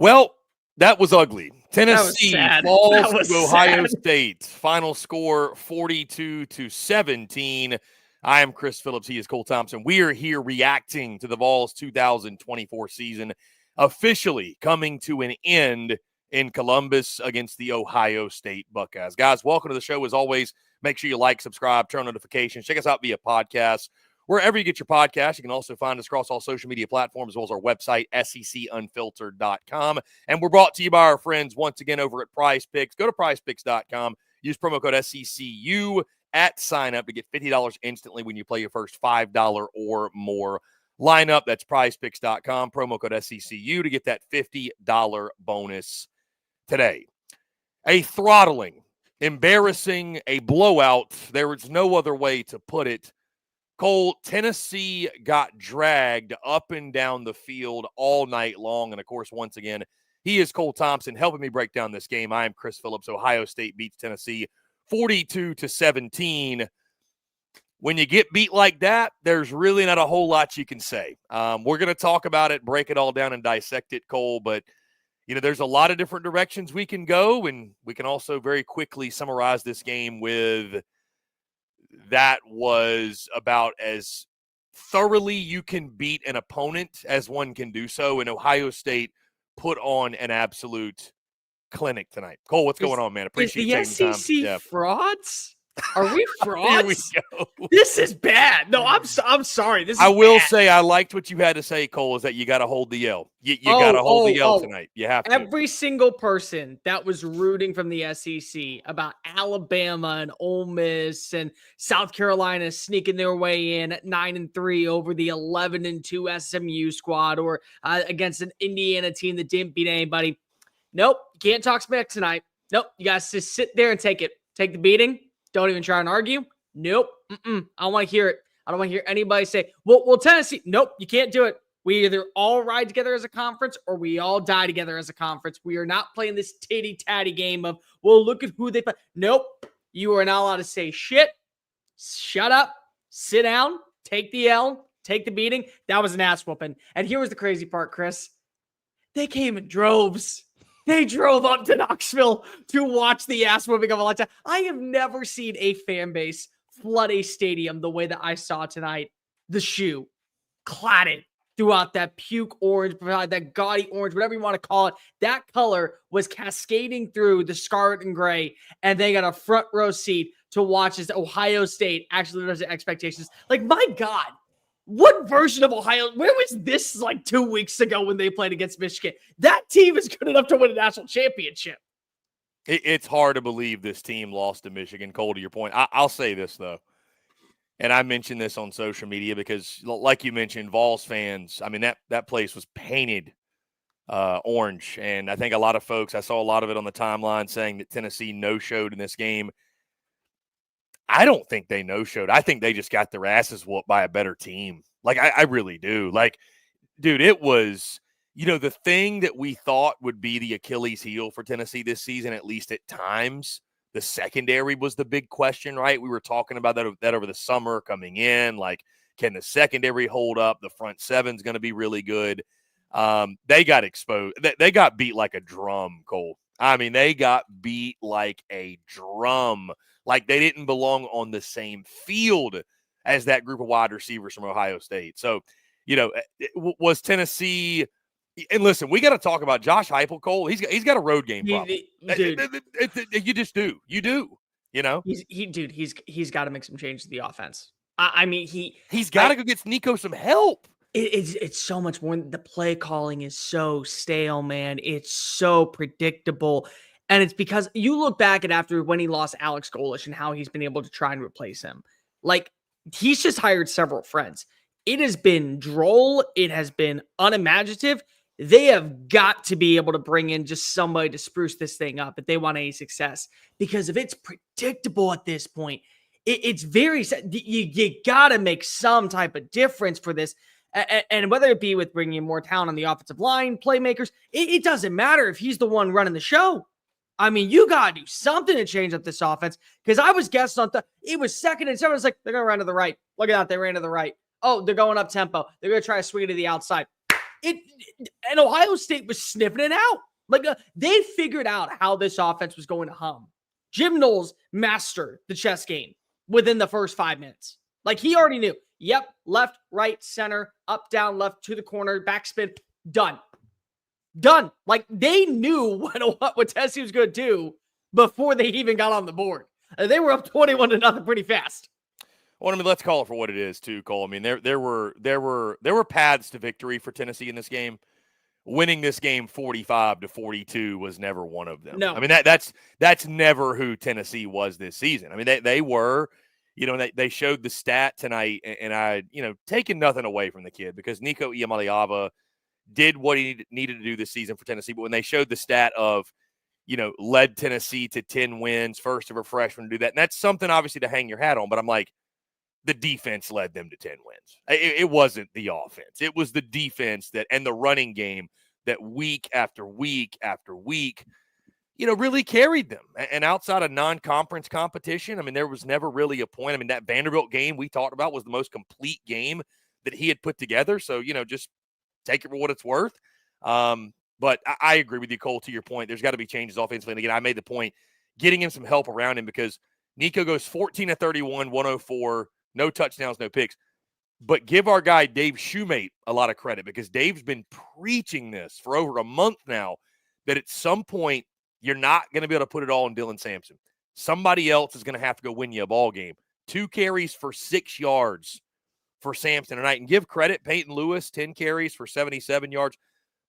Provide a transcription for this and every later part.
Well, that was ugly. Tennessee falls to Ohio sad. State. Final score 42-17. I am Chris Phillips. He is Cole Thompson. We are here reacting to the Vols 2024 season officially coming to an end in Columbus against the Ohio State Buckeyes. Guys, welcome to the show. As always, make sure you like, subscribe, turn on notifications. Check us out via podcast. Wherever you get your podcast, you can also find us across all social media platforms, as well as our website, secunfiltered.com. And we're brought to you by our friends once again over at Prize Picks. Go to prizepicks.com. Use promo code SECU at sign up to get $50 instantly when you play your first $5 or more lineup. That's prizepicks.com. Promo code SECU to get that $50 bonus today. A throttling, embarrassing, a blowout. There is no other way to put it. Cole, Tennessee got dragged up and down the field all night long. And, of course, once again, he is Cole Thompson helping me break down this game. I am Chris Phillips. Ohio State beats Tennessee 42-17. When you get beat like that, there's really not a whole lot you can say. We're going to talk about it, break it all down, and dissect it, Cole. But, you know, there's a lot of different directions we can go, and we can also very quickly summarize this game with – that was about as thoroughly you can beat an opponent as one can do so. And Ohio State put on an absolute clinic tonight. Cole, what's going on, man? Appreciate you taking the SEC time. frauds? Are we frauds? Here we go. This is bad. No, I'm sorry. This is I will bad. say I liked what you had to say, Cole, is that you got to hold the L. You got to hold the L tonight. You have to. Every single person that was rooting from the SEC about Alabama and Ole Miss and South Carolina sneaking their way in at 9-3 over the 11-2 SMU squad or against an Indiana team that didn't beat anybody. Nope, you can't talk smack tonight. Nope, you guys just sit there and take it. Take the beating. Don't even try and argue. Nope. I don't want to hear it. I don't want to hear anybody say, well, Tennessee. Nope, you can't do it. We either all ride together as a conference or we all die together as a conference. We are not playing this titty-tatty game of, well, look at who they play. Nope. You are not allowed to say shit. Shut up. Sit down. Take the L. Take the beating. That was an ass whooping. And here was the crazy part, Chris. They came in droves. They drove up to Knoxville to watch the ass whooping of a lifetime. I have never seen a fan base flood a stadium the way that I saw tonight. The shoe cladded throughout that puke orange, that gaudy orange, whatever you want to call it. That color was cascading through the scarlet and gray, and they got a front row seat to watch as Ohio State actually lives to expectations. Like, my God. What version of Ohio? Where was this like 2 weeks ago when they played against Michigan? That team is good enough to win a national championship. It's hard to believe this team lost to Michigan. Cole, to your point, I'll say this, though. And I mentioned this on social media because, like you mentioned, Vols fans, I mean, that place was painted orange. And I think a lot of folks, I saw a lot of it on the timeline saying that Tennessee no-showed in this game. I don't think they no-showed. I think they just got their asses whooped by a better team. Like, I really do. Like, dude, it was, you know, the thing that we thought would be the Achilles heel for Tennessee this season, at least at times, the secondary was the big question, right? We were talking about that over the summer coming in. Like, can the secondary hold up? The front seven's going to be really good. They got exposed. They got beat like a drum, Cole. I mean, they got beat like a drum. Like they didn't belong on the same field as that group of wide receivers from Ohio State. So, you know, was Tennessee – and listen, we got to talk about Josh Heupel, Cole. He's got a road game problem. You just do. You do, you know? He's got to make some changes to the offense. I mean, he's got to go get Nico some help. It's so much more. The play calling is so stale, man. It's so predictable. And it's because you look back at after when he lost Alex Golish and how he's been able to try and replace him. Like, he's just hired several friends. It has been droll. It has been unimaginative. They have got to be able to bring in just somebody to spruce this thing up if they want any success. Because if it's predictable at this point, it's very – you got to make some type of difference for this. And whether it be with bringing in more talent on the offensive line, playmakers, it doesn't matter if he's the one running the show. I mean, you got to do something to change up this offense because I was guessing on it was 2nd and 7. I was like, they're going to run to the right. Look at that. They ran to the right. Oh, they're going up tempo. They're going to try to swing it to the outside. And Ohio State was sniffing it out. Like they figured out how this offense was going to hum. Jim Knowles mastered the chess game within the first 5 minutes. Like he already knew. Yep, left, right, center, up, down, left, to the corner, backspin, done. Done. Like they knew what Tennessee was going to do before they even got on the board. They were up 21-0 pretty fast. Well, I mean, let's call it for what it is, too, Cole. I mean, there were paths to victory for Tennessee in this game. Winning this game 45-42 was never one of them. No, I mean that's never who Tennessee was this season. I mean, they were, they showed the stat tonight, and I, taking nothing away from the kid because Nico Iamaleava did what he needed to do this season for Tennessee. But when they showed the stat of, led Tennessee to 10 wins, first of a freshman to do that, and that's something obviously to hang your hat on. But I'm like, the defense led them to 10 wins. It wasn't the offense. It was the defense and the running game that week after week after week, really carried them. And outside of non-conference competition, I mean, there was never really a point. I mean, that Vanderbilt game we talked about was the most complete game that he had put together. So, just take it for what it's worth. But I agree with you, Cole, to your point. There's got to be changes offensively. And again, I made the point, getting him some help around him because Nico goes 14-31, 104, no touchdowns, no picks. But give our guy Dave Shoemate a lot of credit because Dave's been preaching this for over a month now that at some point you're not going to be able to put it all on Dylan Sampson. Somebody else is going to have to go win you a ball game. 2 carries for 6 yards for Sampson tonight. And give credit, Peyton Lewis, 10 carries for 77 yards.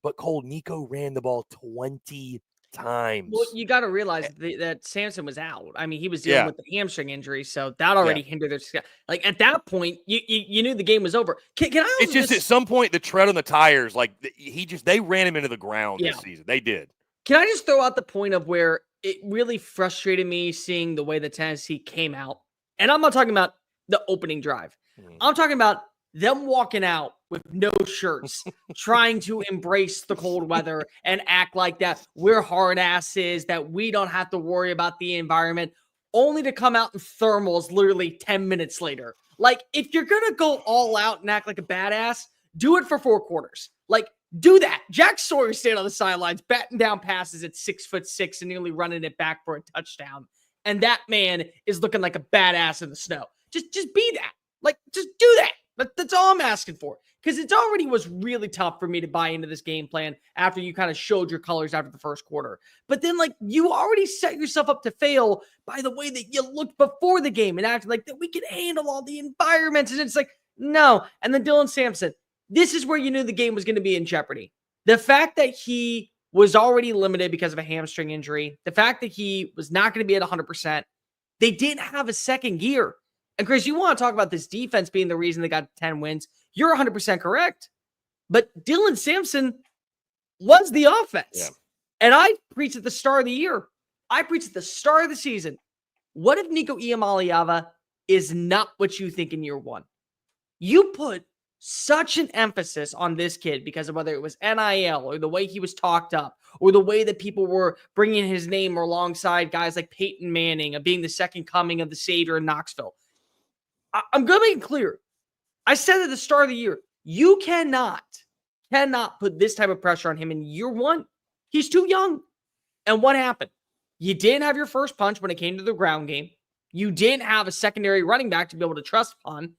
But Cole, Nico ran the ball 20 times. Well, you got to realize that Sampson was out. I mean, he was dealing with the hamstring injury, so that already hindered their success. Like at that point, you knew the game was over. Can I? It's just at some point the tread on the tires, like they ran him into the ground this season. They did. Can I just throw out the point of where it really frustrated me seeing the way that Tennessee came out, and I'm not talking about the opening drive. I'm talking about them walking out with no shirts, trying to embrace the cold weather and act like that we're hard asses, that we don't have to worry about the environment, only to come out in thermals literally 10 minutes later. Like, if you're going to go all out and act like a badass, do it for 4 quarters. Like, do that. Jack Sawyer staying on the sidelines, batting down passes at 6'6" and nearly running it back for a touchdown. And that man is looking like a badass in the snow. Just be that. Like, just do that. That's all I'm asking for. Because it already was really tough for me to buy into this game plan after you kind of showed your colors after the first quarter. But then, like, you already set yourself up to fail by the way that you looked before the game and acted like that we could handle all the environments. And it's like, no. And then Dylan Sampson, this is where you knew the game was going to be in jeopardy. The fact that he was already limited because of a hamstring injury, the fact that he was not going to be at 100%, they didn't have a second gear. And Chris, you want to talk about this defense being the reason they got 10 wins. You're 100% correct. But Dylan Sampson was the offense. Yeah. And I preached at the start of the year. I preached at the start of the season. What if Nico Iamaleava is not what you think in year one? You put such an emphasis on this kid because of whether it was NIL or the way he was talked up or the way that people were bringing his name alongside guys like Peyton Manning of being the second coming of the Savior in Knoxville. I'm going to make it clear. I said at the start of the year, you cannot put this type of pressure on him in year one. He's too young. And what happened? You didn't have your first punch when it came to the ground game. You didn't have a secondary running back to be able to trust upon.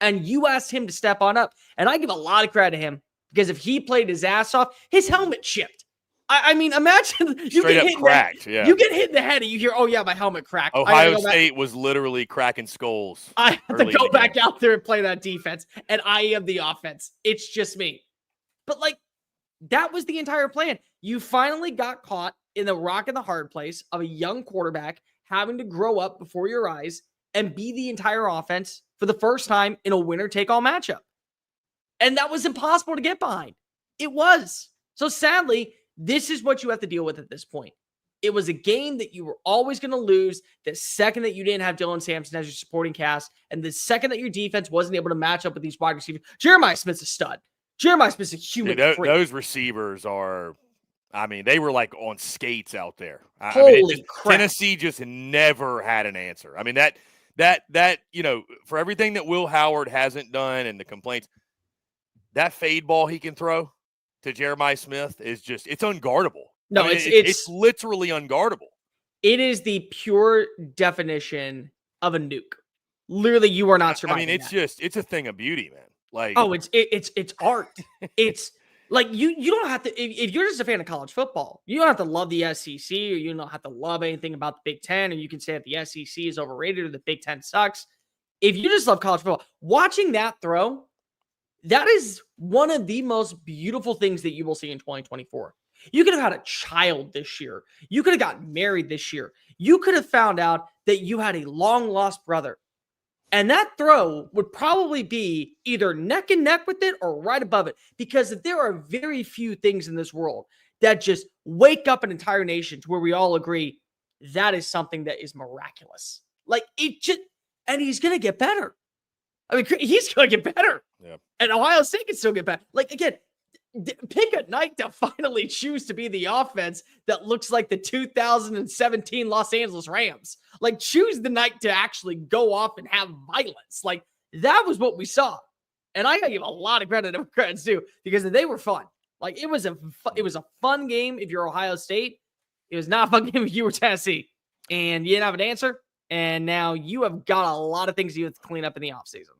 And you asked him to step on up. And I give a lot of credit to him because if he played his ass off, his helmet chipped. I mean, imagine you get hit cracked. You get hit in the head and you hear, oh, yeah, my helmet cracked. Ohio State was literally cracking skulls. I have to go back out there and play that defense. And I am the offense. It's just me. But, like, that was the entire plan. You finally got caught in the rock and the hard place of a young quarterback having to grow up before your eyes and be the entire offense for the first time in a winner-take-all matchup. And that was impossible to get behind. It was. So, sadly, this is what you have to deal with at this point. It was a game that you were always going to lose the second that you didn't have Dylan Sampson as your supporting cast and the second that your defense wasn't able to match up with these wide receivers. Jeremiah Smith's a stud. Jeremiah Smith's a human freak. Those receivers are, I mean, they were like on skates out there. Holy crap. Tennessee just never had an answer. I mean, that for everything that Will Howard hasn't done and the complaints, that fade ball he can throw, to Jeremiah Smith is just, it's unguardable. No, I mean, it's it's literally unguardable. It is the pure definition of a nuke. Literally, you are not surviving. I mean, it's a thing of beauty, man. Like, oh, it's art. It's like you don't have to, if you're just a fan of college football, you don't have to love the SEC, or you don't have to love anything about the Big Ten, or you can say that the SEC is overrated or the Big Ten sucks. If you just love college football, watching that throw, that is one of the most beautiful things that you will see in 2024. You could have had a child this year. You could have gotten married this year. You could have found out that you had a long lost brother. And that throw would probably be either neck and neck with it or right above it. Because there are very few things in this world that just wake up an entire nation to where we all agree that is something that is miraculous. Like it just, and he's going to get better. I mean, he's going to get better. Yeah. And Ohio State can still get better. Like, again, pick a night to finally choose to be the offense that looks like the 2017 Los Angeles Rams. Like, choose the night to actually go off and have violence. Like, that was what we saw. And I gotta give a lot of credit to credits too, because they were fun. Like, it was a fun game if you're Ohio State. It was not a fun game if you were Tennessee. And you didn't have an answer. And now you have got a lot of things you have to clean up in the offseason.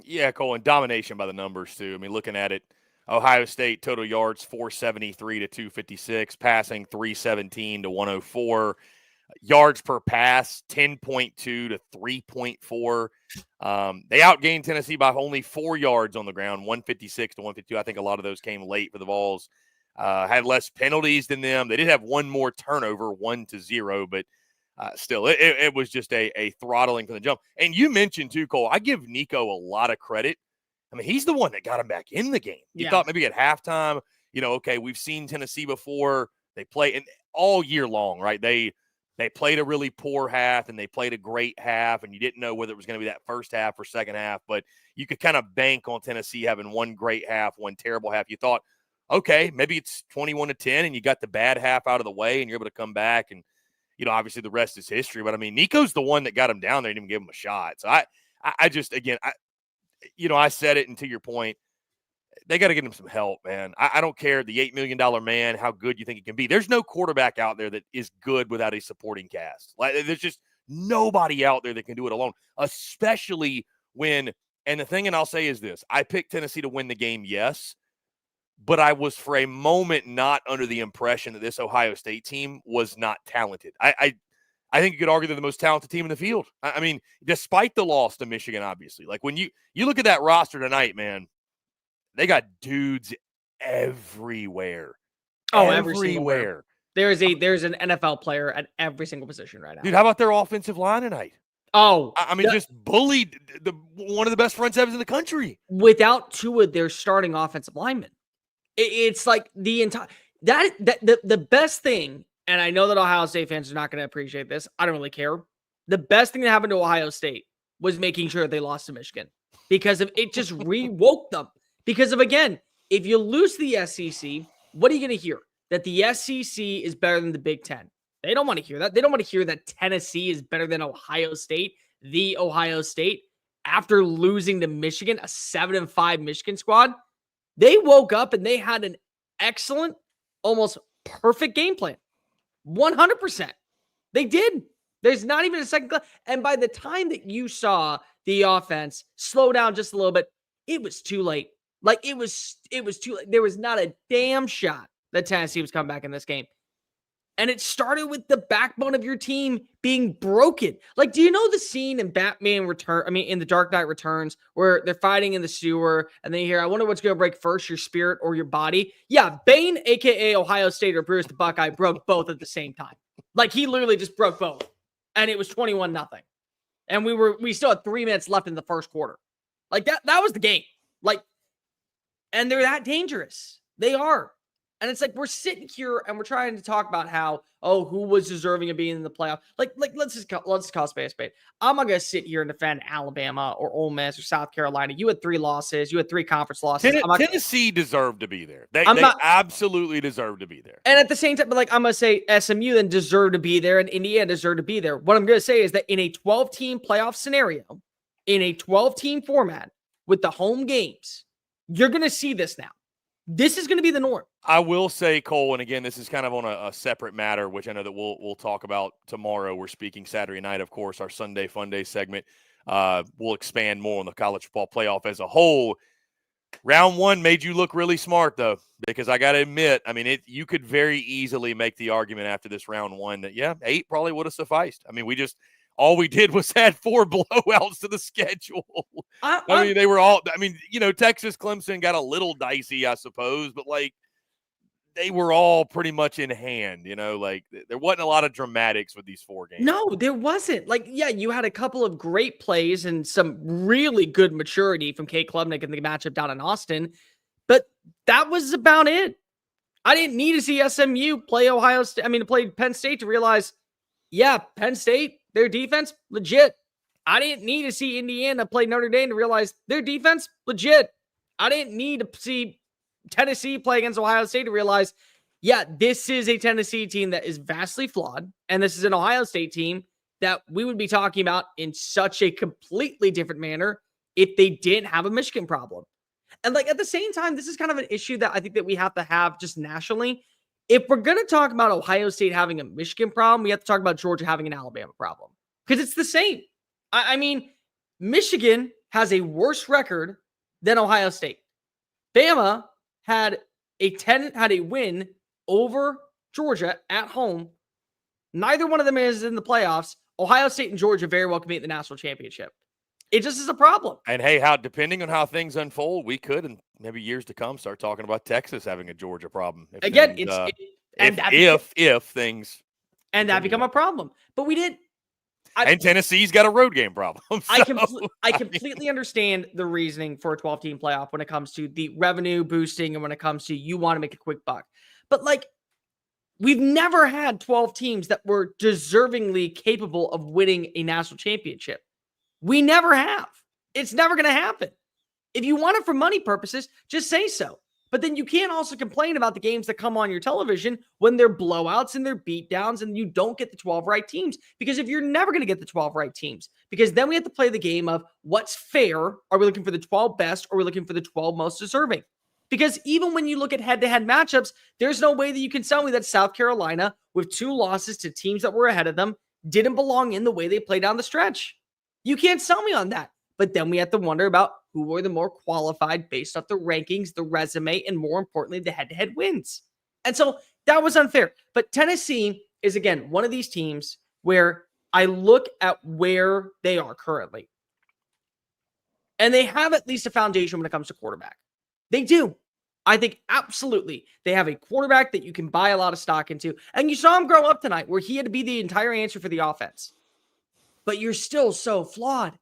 Yeah, Cole, and domination by the numbers too. I mean, looking at it, Ohio State total yards 473 to 256, passing 317 to 104, yards per pass 10.2 to 3.4. They outgained Tennessee by only 4 yards on the ground, 156 to 152. I think a lot of those came late for the Vols. Had less penalties than them. They did have one more turnover, 1-0, but still, it was just a throttling from the jump. And you mentioned too, Cole, I give Nico a lot of credit. I mean, he's the one that got him back in the game. You thought maybe at halftime, okay, we've seen Tennessee before. They play and all year long, right? They played a really poor half and they played a great half, and you didn't know whether it was going to be that first half or second half, but you could kind of bank on Tennessee having one great half, one terrible half. You thought, okay, maybe it's 21-10 and you got the bad half out of the way and you're able to come back, and obviously the rest is history. But I mean, Nico's the one that got him down there and didn't even give him a shot. So I just, again, I said it, and to your point, they got to get him some help, man. I don't care, the $8 million man, how good you think he can be. There's no quarterback out there that is good without a supporting cast. Like, there's just nobody out there that can do it alone, especially when, and the thing, and I'll say is this, I picked Tennessee to win the game, yes, but I was for a moment not under the impression that this Ohio State team was not talented. I think you could argue they're the most talented team in the field. I mean, despite the loss to Michigan, obviously. Like, when you look at that roster tonight, man, they got dudes everywhere. Oh, everywhere. There's an NFL player at every single position right now. Dude, how about their offensive line tonight? Oh, I mean, just bullied one of the best front sevens in the country. Without two of their starting offensive linemen. It's like the entire the best thing. And I know that Ohio State fans are not going to appreciate this. I don't really care. The best thing that happened to Ohio State was making sure they lost to Michigan, because of it just rewoke them. Because of, again, if you lose to the SEC, what are you going to hear? That the SEC is better than the Big Ten. They don't want to hear that. They don't want to hear that Tennessee is better than Ohio State, the Ohio State, after losing to Michigan, a 7-5 Michigan squad. They woke up and they had an excellent, almost perfect game plan. 100%. They did. There's not even a second class. And by the time that you saw the offense slow down just a little bit, it was too late. Like, it was too late. There was not a damn shot that Tennessee was coming back in this game. And it started with the backbone of your team being broken. Like, do you know the scene in in The Dark Knight Returns, where they're fighting in the sewer and then you hear, I wonder what's going to break first, your spirit or your body? Yeah, Bane, a.k.a. Ohio State or Bruce the Buckeye, broke both at the same time. Like, he literally just broke both. And it was 21-0. And we still had 3 minutes left in the first quarter. Like, that was the game. Like, and they're that dangerous. They are. And it's like, we're sitting here and we're trying to talk about how, who was deserving of being in the playoff. Like let's call spade a spade. I'm not going to sit here and defend Alabama or Ole Miss or South Carolina. You had 3 losses. You had 3 conference losses. Tennessee deserved to be there. They absolutely deserved to be there. And at the same time, but like, I'm going to say SMU then deserved to be there and Indiana deserved to be there. What I'm going to say is that in a 12-team playoff scenario, in a 12-team format with the home games, you're going to see this now. This is going to be the norm. I will say, Cole, and again, this is kind of on a separate matter, which I know that we'll talk about tomorrow. We're speaking Saturday night, of course, our Sunday Fun Day segment. We'll expand more on the college football playoff as a whole. Round one made you look really smart, though, because I got to admit, I mean, you could very easily make the argument after this round one that, 8 probably would have sufficed. I mean, all we did was add 4 blowouts to the schedule. I mean, they were all, Texas, Clemson got a little dicey, I suppose, but they were all pretty much in hand, there wasn't a lot of dramatics with these 4 games. No, there wasn't. You had a couple of great plays and some really good maturity from Kate Klubnik in the matchup down in Austin, but that was about it. I didn't need to see SMU play play Penn State to realize, Penn State, their defense, legit. I didn't need to see Indiana play Notre Dame to realize their defense, legit. I didn't need to see Tennessee play against Ohio State to realize, this is a Tennessee team that is vastly flawed. And this is an Ohio State team that we would be talking about in such a completely different manner if they didn't have a Michigan problem. And at the same time, this is kind of an issue that I think that we have to have just nationally. If we're going to talk about Ohio State having a Michigan problem, we have to talk about Georgia having an Alabama problem because it's the same. I mean, Michigan has a worse record than Ohio State. Bama had a win over Georgia at home. Neither one of them is in the playoffs. Ohio State and Georgia very well could be at the national championship. It just is a problem. And hey, depending on how things unfold, we could, in maybe years to come, start talking about Texas having a Georgia problem. If things become a problem. But we did. And Tennessee's got a road game problem. So. I completely understand the reasoning for a 12-team playoff when it comes to the revenue boosting and when it comes to you want to make a quick buck. But we've never had 12 teams that were deservingly capable of winning a national championship. We never have. It's never going to happen. If you want it for money purposes, just say so. But then you can't also complain about the games that come on your television when they're blowouts and they're beatdowns and you don't get the 12 right teams. Because if you're never going to get the 12 right teams, because then we have to play the game of what's fair. Are we looking for the 12 best or are we looking for the 12 most deserving? Because even when you look at head-to-head matchups, there's no way that you can tell me that South Carolina, with 2 losses to teams that were ahead of them, didn't belong in the way they played down the stretch. You can't sell me on that. But then we have to wonder about who were the more qualified based off the rankings, the resume, and more importantly, the head-to-head wins. And so that was unfair. But Tennessee is, again, one of these teams where I look at where they are currently. And they have at least a foundation when it comes to quarterback. They do. I think absolutely they have a quarterback that you can buy a lot of stock into. And you saw him grow up tonight where he had to be the entire answer for the offense. But you're still so flawed.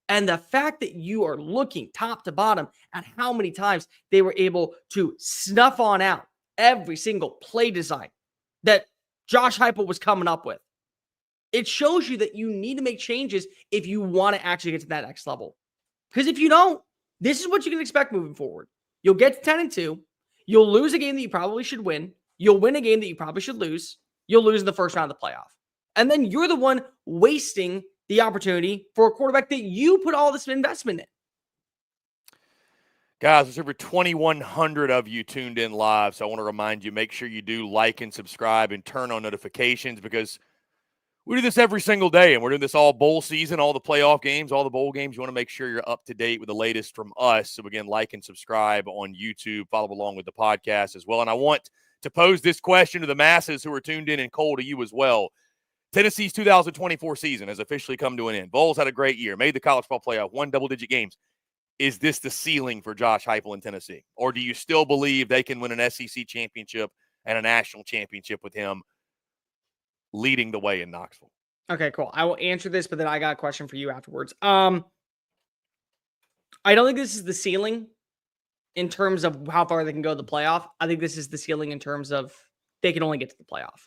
And the fact that you are looking top to bottom at how many times they were able to snuff on out every single play design that Josh Heupel was coming up with, it shows you that you need to make changes if you want to actually get to that next level. Because if you don't, this is what you can expect moving forward. You'll get to 10-2. You'll lose a game that you probably should win. You'll win a game that you probably should lose. You'll lose in the first round of the playoff. And then you're the one wasting the opportunity for a quarterback that you put all this investment in. Guys, there's over 2,100 of you tuned in live, so I want to remind you, make sure you do like and subscribe and turn on notifications because we do this every single day, and we're doing this all bowl season, all the playoff games, all the bowl games. You want to make sure you're up to date with the latest from us. So, again, like and subscribe on YouTube. Follow along with the podcast as well. And I want to pose this question to the masses who are tuned in, and Cole, to you as well. Tennessee's 2024 season has officially come to an end. Vols had a great year, made the college football playoff, won double-digit games. Is this the ceiling for Josh Heupel in Tennessee? Or do you still believe they can win an SEC championship and a national championship with him leading the way in Knoxville? Okay, cool. I will answer this, but then I got a question for you afterwards. I don't think this is the ceiling in terms of how far they can go to the playoff. I think this is the ceiling in terms of they can only get to the playoff.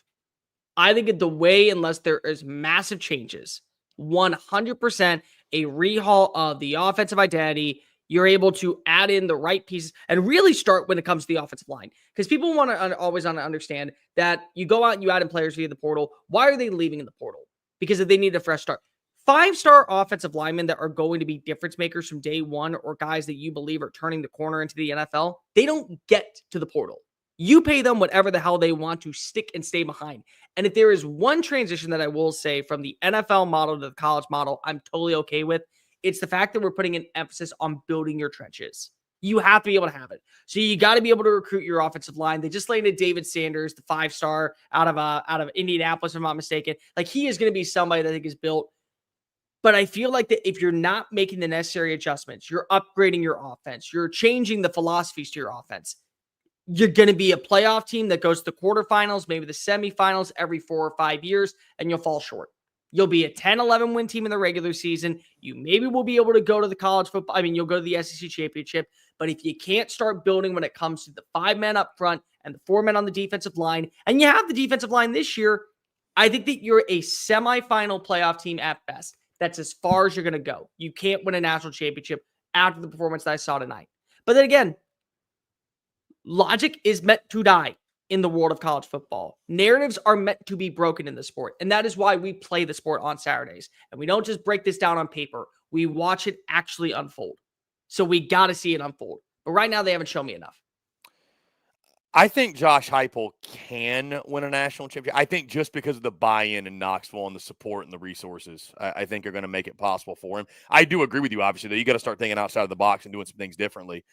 I think the way, unless there is massive changes, 100% a rehaul of the offensive identity, you're able to add in the right pieces and really start when it comes to the offensive line. Because people want to always understand that you go out and you add in players via the portal. Why are they leaving in the portal? Because if they need a fresh start. 5-star offensive linemen that are going to be difference makers from day one, or guys that you believe are turning the corner into the NFL, they don't get to the portal. You pay them whatever the hell they want to stick and stay behind. And if there is one transition that I will say from the NFL model to the college model, I'm totally okay with, it's the fact that we're putting an emphasis on building your trenches. You have to be able to have it. So you got to be able to recruit your offensive line. They just landed David Sanders, the 5-star out of Indianapolis, if I'm not mistaken. Like, he is going to be somebody that I think is built. But I feel like that if you're not making the necessary adjustments, you're upgrading your offense, you're changing the philosophies to your offense, you're going to be a playoff team that goes to the quarterfinals, maybe the semifinals every 4 or 5 years, and you'll fall short. You'll be a 10-11 win team in the regular season. You maybe will be able to go to the college football. I mean, you'll go to the SEC championship. But if you can't start building when it comes to the 5 men up front and the 4 men on the defensive line, and you have the defensive line this year, I think that you're a semifinal playoff team at best. That's as far as you're going to go. You can't win a national championship after the performance that I saw tonight. But then again, logic is meant to die in the world of college football. Narratives are meant to be broken in the sport. And that is why we play the sport on Saturdays. And we don't just break this down on paper. We watch it actually unfold. So we got to see it unfold. But right now, they haven't shown me enough. I think Josh Heupel can win a national championship. I think just because of the buy-in in Knoxville and the support and the resources, I think are going to make it possible for him. I do agree with you, obviously, though. You got to start thinking outside of the box and doing some things differently.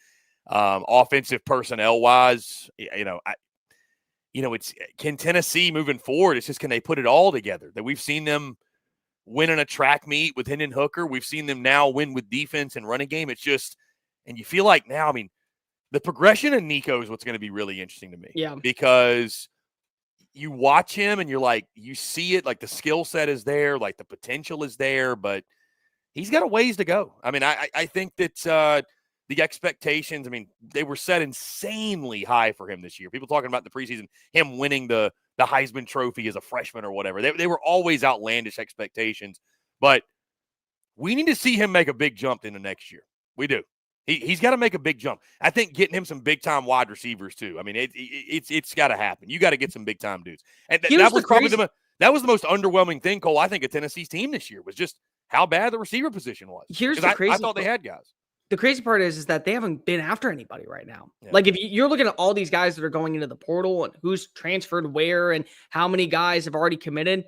Offensive personnel-wise, it's can Tennessee moving forward, it's just, can they put it all together? That we've seen them win in a track meet with Hendon Hooker. We've seen them now win with defense and running game. It's just, and you feel like now, I mean, the progression of Nico is what's going to be really interesting to me. Yeah. Because you watch him and you're like, you see it, like the skill set is there, like the potential is there, but he's got a ways to go. I mean, I think that the expectations, I mean, they were set insanely high for him this year. People talking about the preseason, him winning the Heisman Trophy as a freshman or whatever. They were always outlandish expectations, but we need to see him make a big jump into next year. We do. He's got to make a big jump. I think getting him some big-time wide receivers, too. I mean, it's got to happen. You got to get some big-time dudes. And that was probably that was the most underwhelming thing, Cole, I think, of Tennessee's team this year, was just how bad the receiver position was. Here's the crazy I thought they had guys. The crazy part is that they haven't been after anybody right now. Yeah. Like, if you're looking at all these guys that are going into the portal and who's transferred where and how many guys have already committed,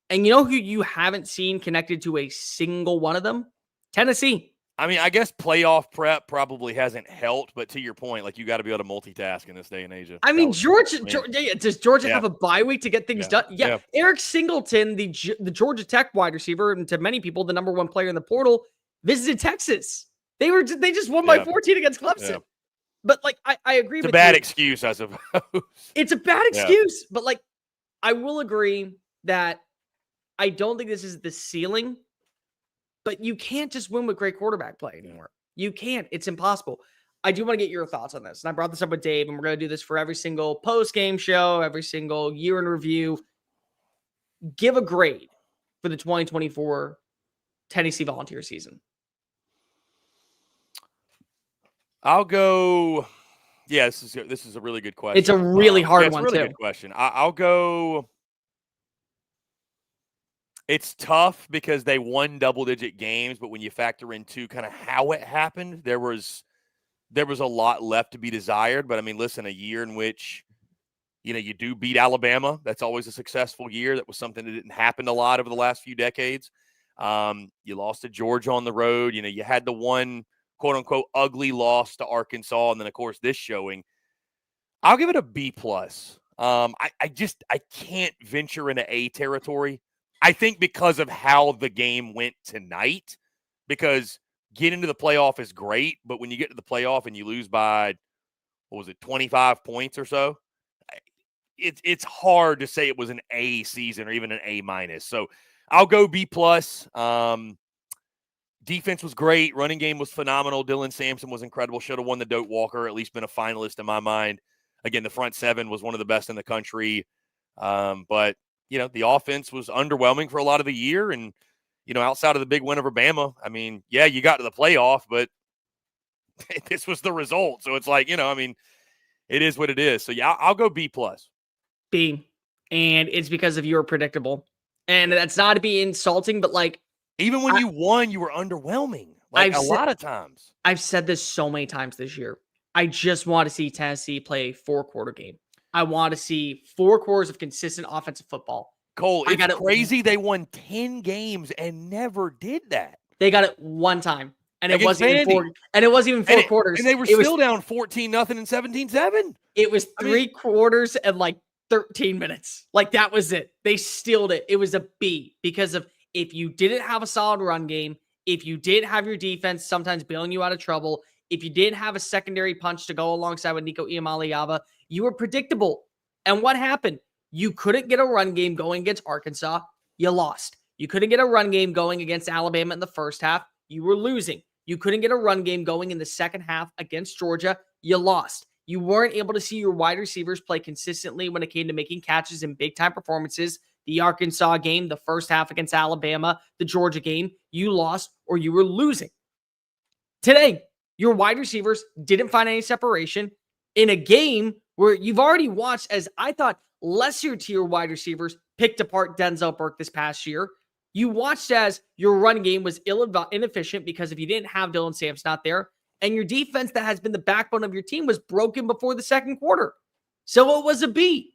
and you know who you haven't seen connected to a single one of them? Tennessee. I mean, I guess playoff prep probably hasn't helped, but to your point, like, you got to be able to multitask in this day and age. I mean, Georgia, does Georgia have a bye week to get things done? Yeah. Eric Singleton, the Georgia Tech wide receiver, and to many people, the number 1 player in the portal, visited Texas. They just won by 14 against Clemson. Yeah. But, like, I agree with you. It's a bad excuse, I suppose. It's a bad excuse. But, like, I will agree that I don't think this is the ceiling. But you can't just win with great quarterback play anymore. You can't. It's impossible. I do want to get your thoughts on this. And I brought this up with Dave, and we're going to do this for every single post-game show, every single year in review. Give a grade for the 2024 Tennessee Volunteer season. I'll go. Yeah, this is a really good question. It's a really hard one, too. It's a really good question. I'll go. It's tough because they won double-digit games, but when you factor into kind of how it happened, there was a lot left to be desired. But I mean, listen, a year in which, you do beat Alabama, that's always a successful year. That was something that didn't happen a lot over the last few decades. You lost to Georgia on the road. You had the one quote-unquote ugly loss to Arkansas, and then of course this showing. I'll give it a B+. I can't venture into A territory. I think because of how the game went tonight, because getting to the playoff is great, but when you get to the playoff and you lose by, 25 points or so, it's hard to say it was an A season or even an A-. So I'll go B+. Defense was great. Running game was phenomenal. Dylan Sampson was incredible. Should have won the Doak Walker, at least been a finalist in my mind. Again, the front seven was one of the best in the country. But the offense was underwhelming for a lot of the year. And, outside of the big win over Bama, I mean, yeah, you got to the playoff, but this was the result. So it's like, it is what it is. So, yeah, I'll go B+. B. And it's because of you're predictable. And that's not to be insulting, but, like, Even when you won, you were underwhelming. Like a lot of times. I've said this so many times this year. I just want to see Tennessee play a 4-quarter game. I want to see 4 quarters of consistent offensive football. Cole, it's crazy they won 10 games and never did that. They got it one time. And it wasn't even 4 quarters. And they were still down 14-0 and 17-7. It was 3 quarters and like 13 minutes. Like that was it. They stealed it. It was a B because of if you didn't have a solid run game, if you did have your defense sometimes bailing you out of trouble, if you did have a secondary punch to go alongside with Nico Iamaleava, you were predictable. And what happened? You couldn't get a run game going against Arkansas. You lost. You couldn't get a run game going against Alabama in the first half. You were losing. You couldn't get a run game going in the second half against Georgia. You lost. You weren't able to see your wide receivers play consistently when it came to making catches in big-time performances. The Arkansas game, the first half against Alabama, the Georgia game, you lost or you were losing. Today, your wide receivers didn't find any separation in a game where you've already watched, as I thought, lesser tier wide receivers picked apart Denzel Burke this past year. You watched as your run game was inefficient because if you didn't have Dylan Sampson out there, and your defense that has been the backbone of your team was broken before the second quarter. So it was a B.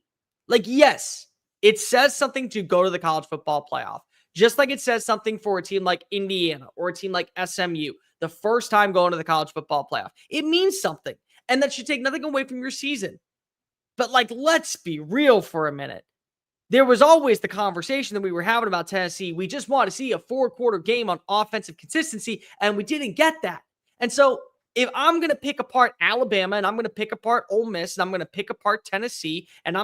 Like, yes, it says something to go to the college football playoff, just like it says something for a team like Indiana or a team like SMU, the first time going to the college football playoff. It means something, and that should take nothing away from your season. But, like, let's be real for a minute. There was always the conversation that we were having about Tennessee. We just want to see a 4-quarter game on offensive consistency, and we didn't get that. And so if I'm going to pick apart Alabama and I'm going to pick apart Ole Miss and I'm going to pick apart Tennessee and if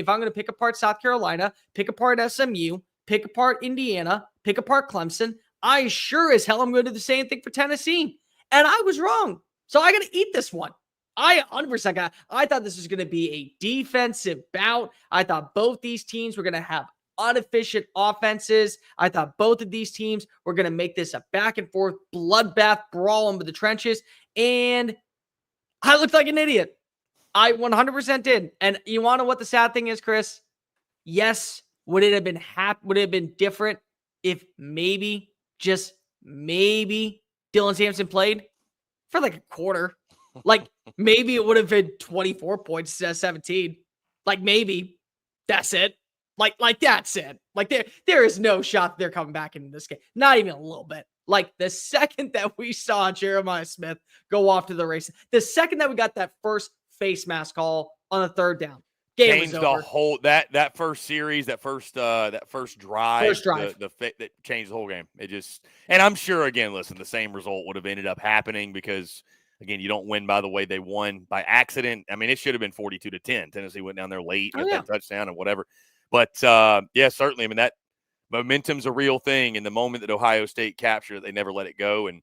I'm going to pick apart South Carolina, pick apart SMU, pick apart Indiana, pick apart Clemson, I sure as hell am going to do the same thing for Tennessee. And I was wrong. So I got to eat this one. I 100% I thought this was going to be a defensive bout. I thought both these teams were going to have inefficient offenses. I thought both of these teams were going to make this a back and forth bloodbath brawl into the trenches. And I looked like an idiot. I 100% did. And you want to know what the sad thing is, Chris? Yes, would it have been different if maybe, just maybe, Dylan Sampson played for like a quarter? Like maybe it would have been 24 points instead of 17. Like maybe. That's it. Like that's it. Like there is no shot they're coming back in this game. Not even a little bit. Like the second that we saw Jeremiah Smith go off to the races, the second that we got that first face mask call on the third down, game changed was over. The whole that first series, that first drive, that changed the whole game. It just, and I'm sure again, listen, the same result would have ended up happening because again, you don't win by the way they won by accident. I mean, it should have been 42-10. Tennessee went down there late, got that touchdown and whatever. But yeah, certainly. I mean, that momentum's a real thing. In the moment that Ohio State captured it, they never let it go. And,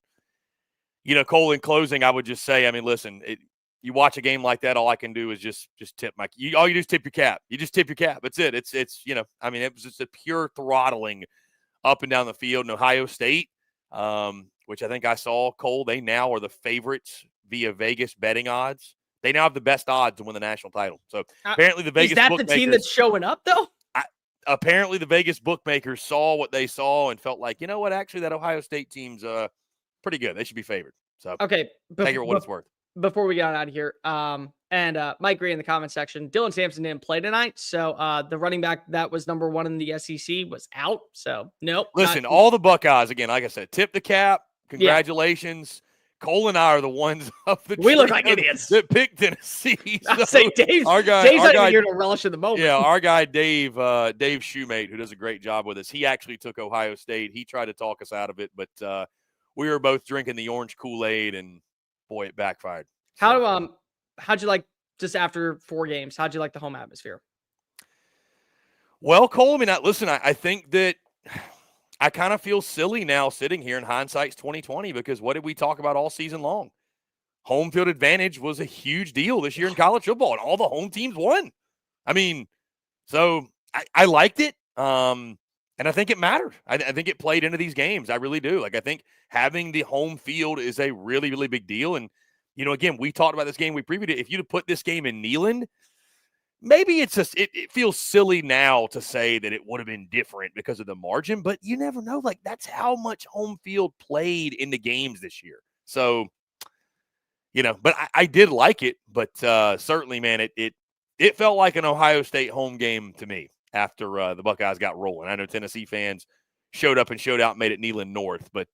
you know, Cole, in closing, I would just say, I mean, listen, you watch a game like that, all I can do is just tip all you do is tip your cap. You just tip your cap. That's it. It's you know, I mean, it was just a pure throttling up and down the field. And Ohio State, which I think I saw, Cole, they now are the favorites via Vegas betting odds. They now have the best odds to win the national title. So apparently the Vegas bookmakers. Is that the team that's showing up, though? Apparently the Vegas bookmakers saw what they saw and felt like, you know what, actually that Ohio State team's pretty good. They should be favored. So okay, take it for what it's worth. Before we get out of here, and Mike Green in the comment section, Dylan Sampson didn't play tonight, so the running back that was number 1 in the SEC was out. So nope. Listen, all the Buckeyes, again, like I said, tip the cap. Congratulations. Yeah. Cole and I are the ones of the we look like idiots that picked Tennessee. So I say Dave's not even here to relish in the moment. Yeah, our guy Dave Shoemate, who does a great job with us, he actually took Ohio State. He tried to talk us out of it, but we were both drinking the orange Kool-Aid, and boy, it backfired. So, how'd you like, just after 4 games, how'd you like the home atmosphere? Well, Cole, I mean, listen, I think that I kind of feel silly now sitting here in hindsight's 2020 because what did we talk about all season long? Home field advantage was a huge deal this year in college football, and all the home teams won. I mean, so I liked it, and I think it mattered. I think it played into these games. I really do. Like, I think having the home field is a really, really big deal. And, you know, again, we talked about this game. We previewed it. If you'd have put this game in Neyland, maybe it's just it feels silly now to say that it would have been different because of the margin, but you never know. Like, that's how much home field played in the games this year. So, but I did like it, but certainly, man, it felt like an Ohio State home game to me after the Buckeyes got rolling. I know Tennessee fans showed up and showed out, made it Neyland North, but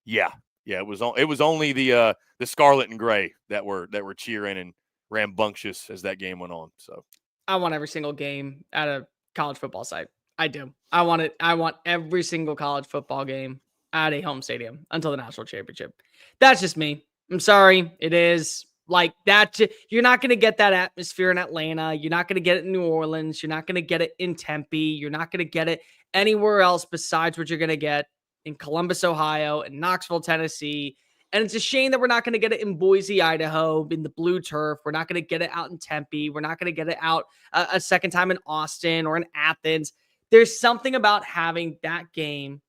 yeah, it was only the Scarlet and Gray that were cheering and rambunctious as that game went on. So I want every single game at a college football site. I do. I want it. I want every single college football game at a home stadium until the national championship. That's just me. I'm sorry. It is like that. You're not going to get that atmosphere in Atlanta. You're not going to get it in New Orleans. You're not going to get it in Tempe. You're not going to get it anywhere else besides what you're going to get in Columbus, Ohio, and Knoxville, Tennessee. And it's a shame that we're not going to get it in Boise, Idaho, in the blue turf. We're not going to get it out in Tempe. We're not going to get it out a second time in Austin or in Athens. There's something about having that game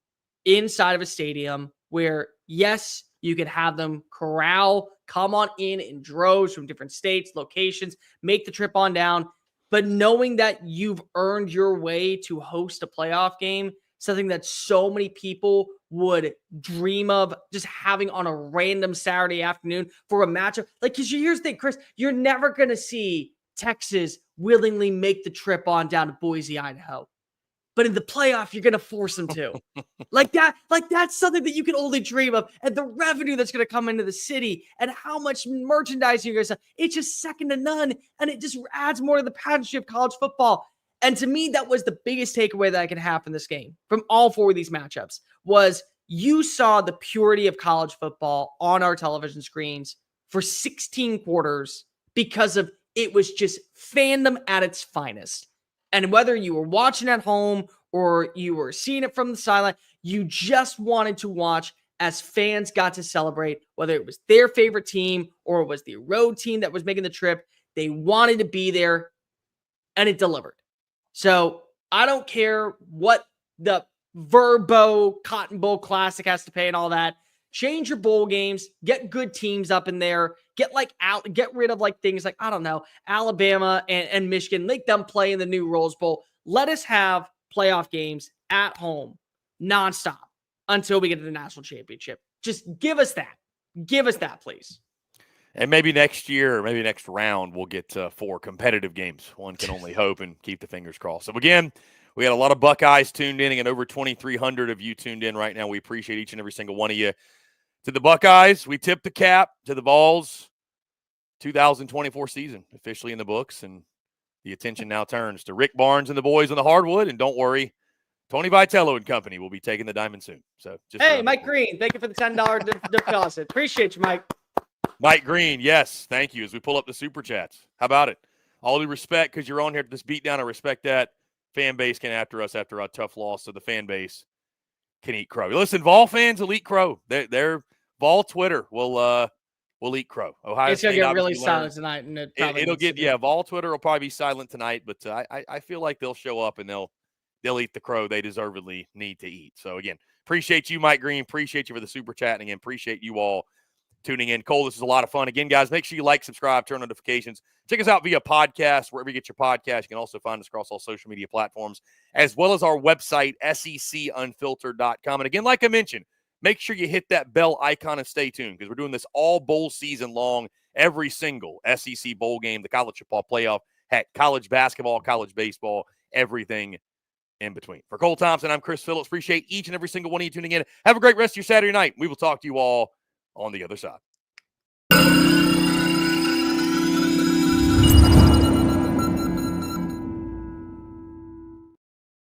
inside of a stadium where, yes, you could have them corral, come on in droves from different states, locations, make the trip on down. But knowing that you've earned your way to host a playoff game, something that so many people would dream of just having on a random Saturday afternoon for a matchup. Like, because here's the thing, Chris, you're never going to see Texas willingly make the trip on down to Boise, Idaho. But in the playoff, you're going to force them to. That's something that you can only dream of. And the revenue that's going to come into the city and how much merchandise you're going to sell, it's just second to none. And it just adds more to the pageantry of college football. And to me, that was the biggest takeaway that I could have from this game, from all four of these matchups, was you saw the purity of college football on our television screens for 16 quarters because of it was just fandom at its finest. And whether you were watching at home or you were seeing it from the sideline, you just wanted to watch as fans got to celebrate, whether it was their favorite team or it was the road team that was making the trip. They wanted to be there, and it delivered. So I don't care what the Verbo Cotton Bowl Classic has to pay and all that. Change your bowl games, get good teams up in there, get rid of like things like, I don't know, Alabama and Michigan, make them play in the new Rose Bowl. Let us have playoff games at home nonstop until we get to the national championship. Just give us that. Give us that, please. And maybe next year, or maybe next round, we'll get 4 competitive games. One can only hope and keep the fingers crossed. So, again, we had a lot of Buckeyes tuned in, and over 2,300 of you tuned in right now. We appreciate each and every single one of you. To the Buckeyes, we tip the cap. To the Vols, 2024 season officially in the books, and the attention now turns to Rick Barnes and the boys on the hardwood. And don't worry, Tony Vitello and company will be taking the diamond soon. So, hey, Mike Green, thank you for the $10 deposit. Appreciate you, Mike. Mike Green, yes, thank you. As we pull up the super chats, how about it? All due respect, because you're on here to this beatdown. I respect that. Fan base came after us after a tough loss, so the fan base can eat crow. Listen, Vol fans will eat crow. Their Vol Twitter will eat crow. Ohio It's State gonna get really silent tonight, and it'll get Vol Twitter will probably be silent tonight, but I feel like they'll show up and they'll eat the crow they deservedly need to eat. So again, appreciate you, Mike Green. Appreciate you for the super chat, and again, appreciate you all tuning in. Cole, this is a lot of fun. Again, guys, make sure you like, subscribe, turn notifications. Check us out via podcast, wherever you get your podcast. You can also find us across all social media platforms, as well as our website, secunfiltered.com. And again, like I mentioned, make sure you hit that bell icon and stay tuned, because we're doing this all bowl season long, every single SEC bowl game, the college football playoff, heck, college basketball, college baseball, everything in between. For Cole Thompson, I'm Chris Phillips. Appreciate each and every single one of you tuning in. Have a great rest of your Saturday night. We will talk to you all on the other side.